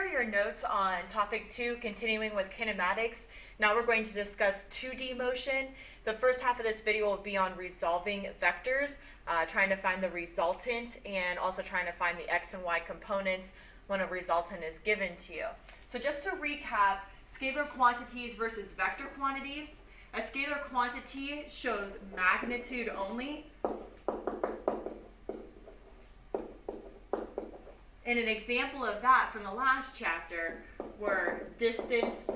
your notes on topic 2, continuing with kinematics. Now we're going to discuss 2D motion. The first half of this video will be on resolving vectors, trying to find the resultant and also trying to find the x and y components when a resultant is given to you. So just to recap, scalar quantities versus vector quantities. A scalar quantity shows magnitude only. And an example of that from the last chapter were distance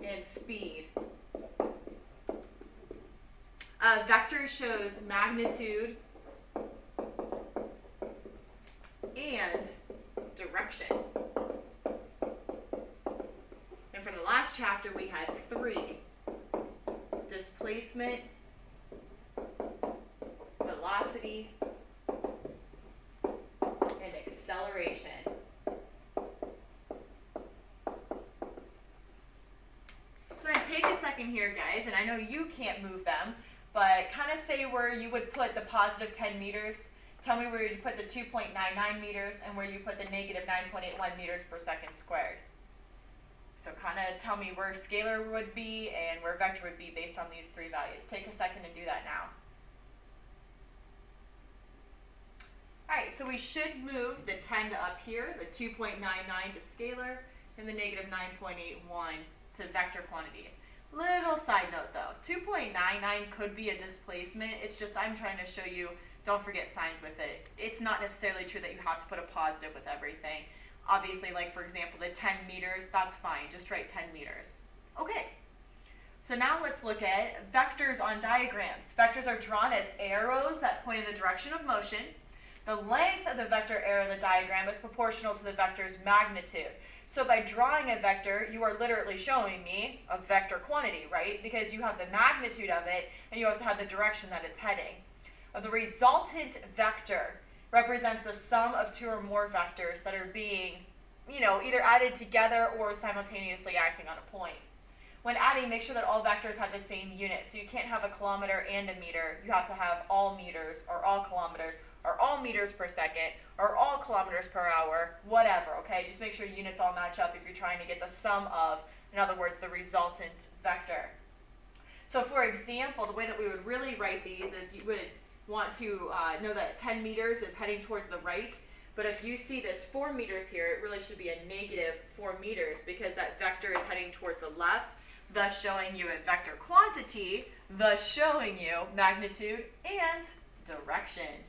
and speed. A vector shows magnitude and direction. And from the last chapter we had 3: displacement, velocity, and acceleration. So then take a second here, guys, and I know you can't move them, but kind of say where you would put the positive 10 meters. Tell me where you put the 2.99 meters and where you put the negative 9.81 meters per second squared. So kind of tell me where scalar would be and where vector would be based on these 3 values. Take a second and do that now. Alright, so we should move the 10 to up here, the 2.99 to scalar, and the negative 9.81 to vector quantities. Little side note though, 2.99 could be a displacement. It's just I'm trying to show you, don't forget signs with it. It's not necessarily true that you have to put a positive with everything. Obviously, like for example, the 10 meters, that's fine. Just write 10 meters. Okay, so now let's look at vectors on diagrams. Vectors are drawn as arrows that point in the direction of motion. The length of the vector arrow in the diagram is proportional to the vector's magnitude. So by drawing a vector, you are literally showing me a vector quantity, right? Because you have the magnitude of it, and you also have the direction that it's heading. The resultant vector represents the sum of 2 or more vectors that are being, either added together or simultaneously acting on a point. When adding, make sure that all vectors have the same unit. So you can't have a kilometer and a meter. You have to have all meters or all kilometers or all meters per second or all kilometers per hour, whatever, okay? Just make sure units all match up if you're trying to get the sum of, in other words, the resultant vector. So for example, the way that we would really write these is you would want to know that 10 meters is heading towards the right. But if you see this 4 meters here, it really should be a negative 4 meters because that vector is heading towards the left, thus showing you a vector quantity, thus showing you magnitude and direction.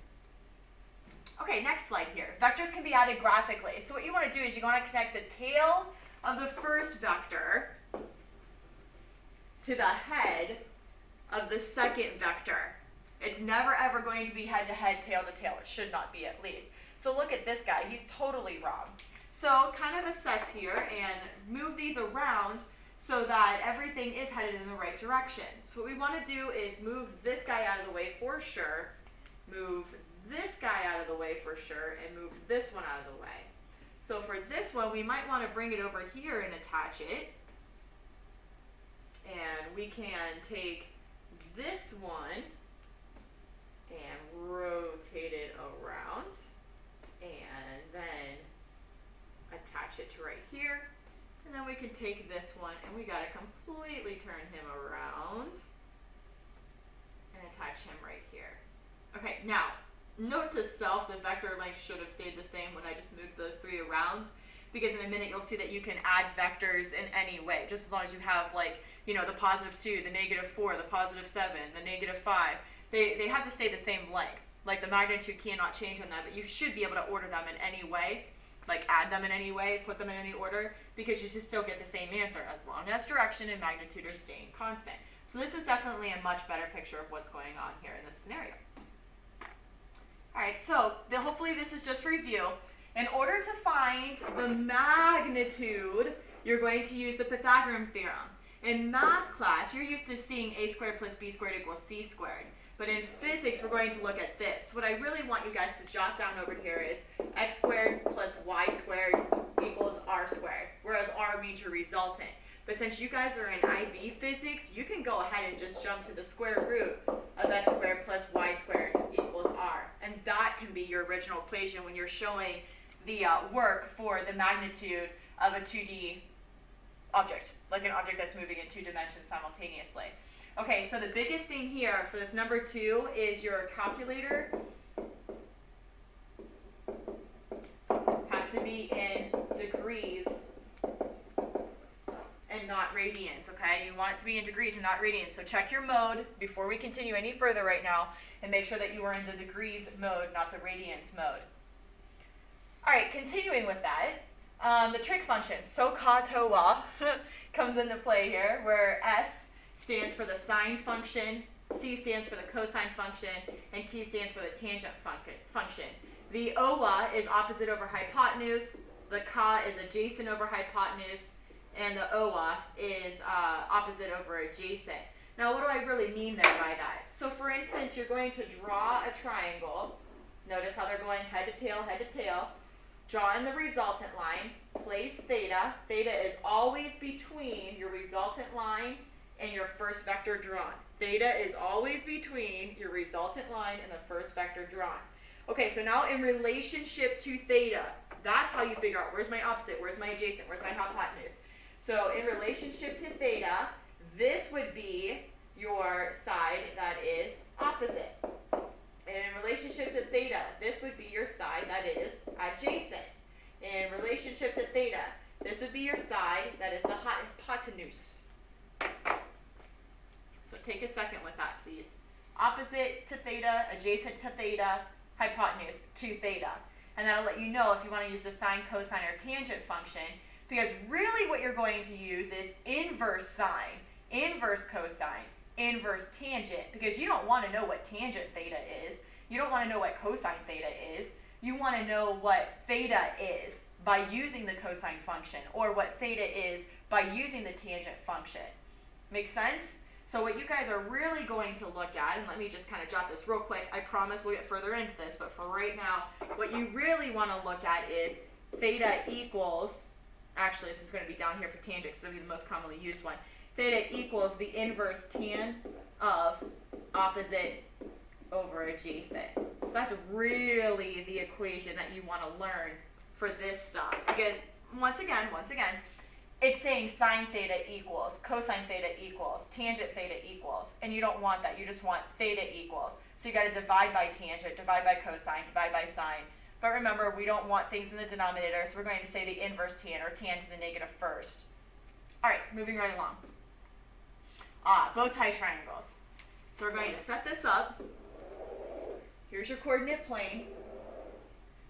Okay, next slide here. Vectors can be added graphically. So what you want to do is you want to connect the tail of the first vector to the head of the second vector. It's never ever going to be head to head, tail to tail. It should not be, at least. So look at this guy. He's totally wrong. So kind of assess here and move these around so that everything is headed in the right direction. So what we want to do is move this guy out of the way for sure, move this guy out of the way for sure, and move this one out of the way. So for this one, we might want to bring it over here and attach it. And we can take this one and rotate it around and then attach it to right here. And then we can take this one and we got to completely turn him around and attach him right here. Okay, now note to self, the vector length should have stayed the same when I just moved those 3 around, because in a minute you'll see that you can add vectors in any way, just as long as you have the positive 2, the negative 4, the positive 7, the negative 5. They have to stay the same length. Like the magnitude cannot change on that, but you should be able to order them in any way, like add them in any way, put them in any order, because you should still get the same answer as long as direction and magnitude are staying constant. So this is definitely a much better picture of what's going on here in this scenario. Alright, so hopefully this is just review. In order to find the magnitude, you're going to use the Pythagorean theorem. In math class, you're used to seeing a squared plus b squared equals c squared. But in physics, we're going to look at this. What I really want you guys to jot down over here is x squared plus y squared equals r squared, whereas r means your resultant. But since you guys are in IB physics, you can go ahead and just jump to the square root of x squared plus y squared equals r. And that can be your original equation when you're showing the work for the magnitude of a 2D object, like an object that's moving in 2 dimensions simultaneously. Okay, so the biggest thing here for this number 2 is your calculator has to be in degrees and not radians, okay? You want it to be in degrees and not radians. So check your mode before we continue any further right now and make sure that you are in the degrees mode, not the radians mode. All right, continuing with that, the trig function, SOHCAHTOA, comes into play here, where S stands for the sine function, C stands for the cosine function, and T stands for the tangent function. The OA is opposite over hypotenuse, the CA is adjacent over hypotenuse, and the OA is opposite over adjacent. Now, what do I really mean there by that? So, for instance, you're going to draw a triangle. Notice how they're going head to tail. Draw in the resultant line, place theta. Theta is always between your resultant line and your first vector drawn. Theta is always between your resultant line and the first vector drawn. Okay, so now in relationship to theta, that's how you figure out where's my opposite, where's my adjacent, where's my hypotenuse. So in relationship to theta, this would be your side that is opposite. And in relationship to theta, this would be your side that is adjacent. In relationship to theta, this would be your side that is the hypotenuse. So take a second with that, please. Opposite to theta, adjacent to theta, hypotenuse to theta. And that'll let you know if you want to use the sine, cosine, or tangent function, because really what you're going to use is inverse sine, inverse cosine, inverse tangent, because you don't want to know what tangent theta is. You don't want to know what cosine theta is. You want to know what theta is by using the cosine function, or what theta is by using the tangent function. Make sense? So what you guys are really going to look at, and let me just kind of jot this real quick, I promise we'll get further into this, but for right now, what you really want to look at is theta equals, actually this is going to be down here for tangent, so it'll be the most commonly used one. Theta equals the inverse tan of opposite over adjacent. So that's really the equation that you want to learn for this stuff, because once again, it's saying sine theta equals, cosine theta equals, tangent theta equals, and you don't want that. You just want theta equals. So you got to divide by tangent, divide by cosine, divide by sine. But remember, we don't want things in the denominator, so we're going to say the inverse tan, or tan to the negative first. All right, moving right along. Bow tie triangles. So we're going to set this up. Here's your coordinate plane.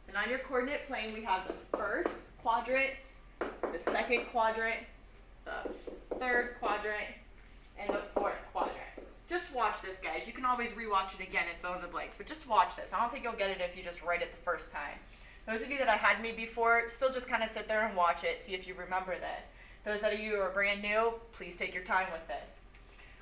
And on your coordinate plane, we have the first quadrant, the second quadrant, the third quadrant, and the fourth quadrant. Just watch this, guys. You can always rewatch it again and fill in the blanks, but just watch this. I don't think you'll get it if you just write it the first time. Those of you that I had me before, still just kind of sit there and watch it, see if you remember this. Those of you who are brand new, please take your time with this.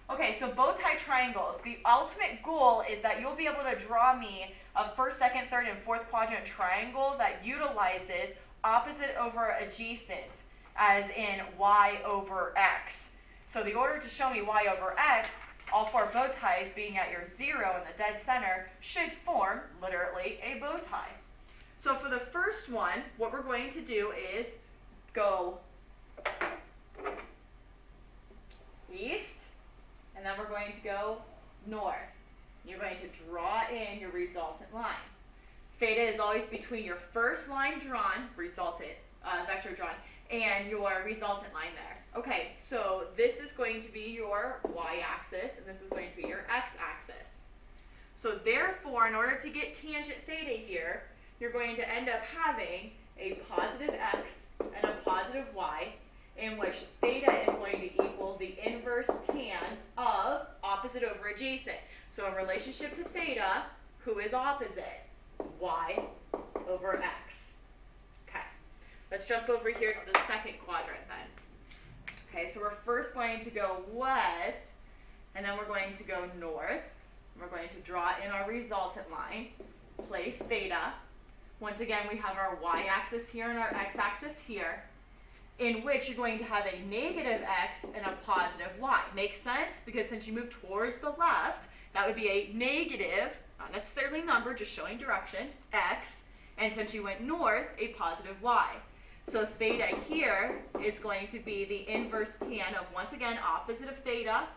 Okay, so bow tie triangles. The ultimate goal is that you'll be able to draw me a first, second, third, and fourth quadrant triangle that utilizes opposite over adjacent, as in y over x. So the order to show me y over x, all four bow ties being at your 0 in the dead center, should form, literally, a bow tie. So for the first one, what we're going to do is go east, and then we're going to go north. You're going to draw in your resultant line. Theta is always between your first line drawn, vector drawn, and your resultant line there. Okay, so this is going to be your y-axis, and this is going to be your x-axis. So therefore, in order to get tangent theta here, you're going to end up having a positive x and a positive y, in which theta is going to equal the inverse tan of opposite over adjacent. So in relationship to theta, who is opposite? Y over x. Okay, let's jump over here to the second quadrant then. Okay, so we're first going to go west, and then we're going to go north. We're going to draw in our resultant line, place theta. Once again, we have our y-axis here and our x-axis here, in which you're going to have a negative x and a positive y. Makes sense? Because since you move towards the left, that would be a negative, not necessarily number, just showing direction, x, And since you went north, a positive y. So theta here is going to be the inverse tan of, once again, opposite of theta,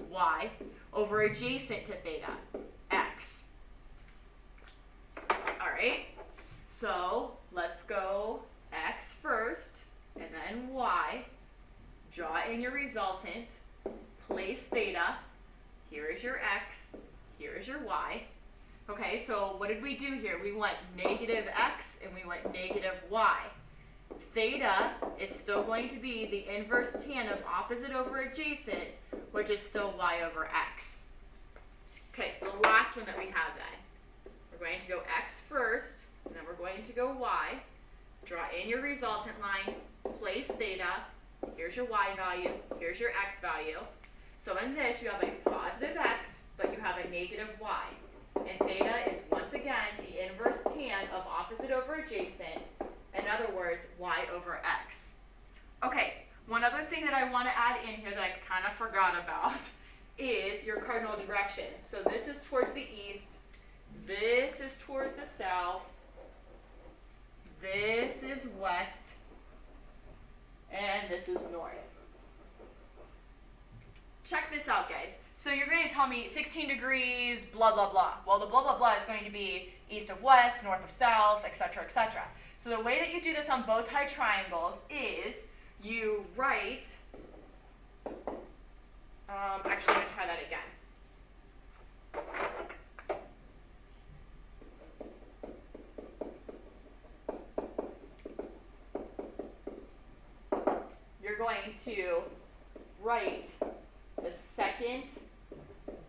y, over adjacent to theta, x. All right, so let's go x first, and then y. Draw in your resultant, place theta. Here is your x, here is your y. Okay, so what did we do here? We went negative x and we went negative y. Theta is still going to be the inverse tan of opposite over adjacent, which is still y over x. Okay, so the last one that we have then, we're going to go x first, and then we're going to go y. Draw in your resultant line, place theta. Here's your y value, here's your x value. So in this, you have a positive x, but you have a negative y. And theta is, once again, the inverse tan of opposite over adjacent. In other words, y over x. Okay, one other thing that I want to add in here that I kind of forgot about is your cardinal directions. So this is towards the east, this is towards the south, this is west, and this is north. Check this out, guys. So you're going to tell me 16 degrees, blah, blah, blah. Well, the blah, blah, blah is going to be east of west, north of south, etc., etc. So the way that you do this on bow tie triangles is you write, actually, I'm going to try that again. You're going to write the second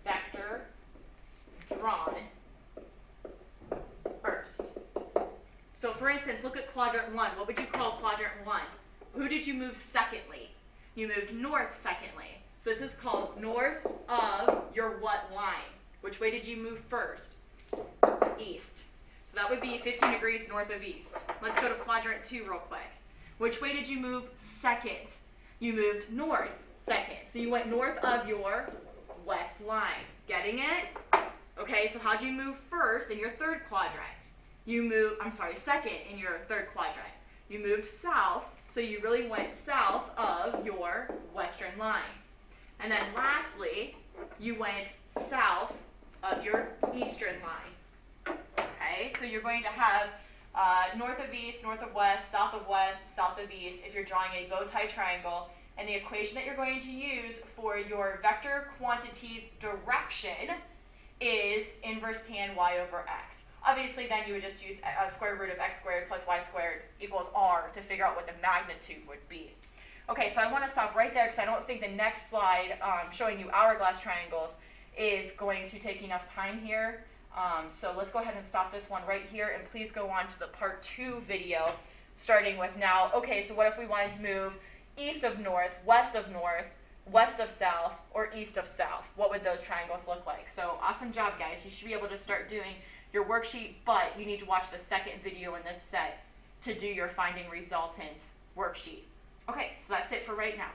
vector drawn first. So for instance, look at quadrant 1. What would you call quadrant 1? Who did you move secondly? You moved north secondly. So this is called north of your what line? Which way did you move first? East. So that would be 15 degrees north of east. Let's go to quadrant 2 real quick. Which way did you move second? You moved north second. So you went north of your west line. Getting it? Okay, so how'd you move first in your third quadrant? Second in your third quadrant. You moved south, so you really went south of your western line. And then lastly, you went south of your eastern line. Okay, so you're going to have north of east, south of west, south of east, if you're drawing a bow tie triangle. And the equation that you're going to use for your vector quantity's direction is inverse tan y over x. Obviously, then you would just use square root of x squared plus y squared equals r to figure out what the magnitude would be. Okay, so I want to stop right there because I don't think the next slide showing you hourglass triangles is going to take enough time here. So let's go ahead and stop this one right here, and please go on to the part 2 video, starting with now, okay, so what if we wanted to move east of north, west of south, or east of south? What would those triangles look like? So awesome job, guys. You should be able to start doing your worksheet, but you need to watch the second video in this set to do your finding resultant worksheet. Okay, so that's it for right now.